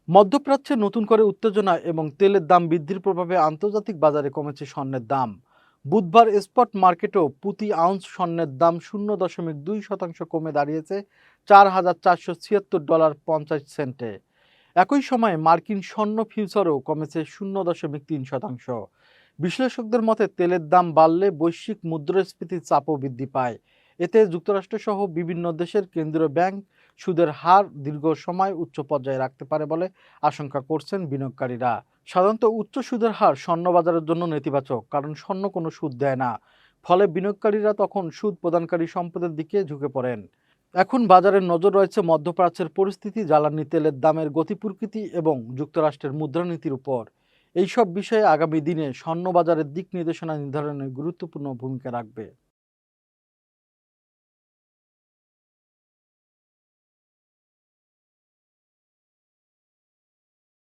মধ্যপ্রাচ্যে নতুন করে উত্তেজনা এবং তেলের দাম বৃদ্ধির প্রভাবে আন্তর্জাতিক বাজারে কমেছে স্বর্ণের দাম। বুধবার স্পট মার্কেটেও প্রতি আউন্স স্বর্ণের দাম 0.2% কমে দাঁড়িয়েছে $4,476.50। একই সময়ে মার্কিন স্বর্ণ ফিউচারও কমেছে 0.3%। বিশ্লেষকদের মতে তেলের দাম বাড়লে বৈশ্বিক মুদ্রাস্ফীতির চাপও বৃদ্ধি পায়। এতে যুক্তরাষ্ট্রসহ বিভিন্ন দেশের কেন্দ্রীয় ব্যাংক সুদের হার দীর্ঘ সময় উচ্চ পর্যায়ে রাখতে পারে বলে আশঙ্কা করছেন বিনিয়োগকারীরা। সাধারণত উচ্চ সুদের হার স্বর্ণ বাজারের জন্য নেতিবাচক, কারণ স্বর্ণ কোনো সুদ দেয় না। ফলে বিনিয়োগকারীরা তখন সুদ প্রদানকারী সম্পদের দিকে ঝুঁকে পড়েন। এখন বাজারের নজর রয়েছে মধ্যপ্রাচ্যের পরিস্থিতি, জ্বালানি তেলের দামের গতি প্রকৃতি এবং যুক্তরাষ্ট্রের মুদ্রানীতির উপর। এইসব বিষয়ে আগামী দিনে স্বর্ণ বাজারের দিক নির্দেশনা নির্ধারণে গুরুত্বপূর্ণ ভূমিকা রাখবে।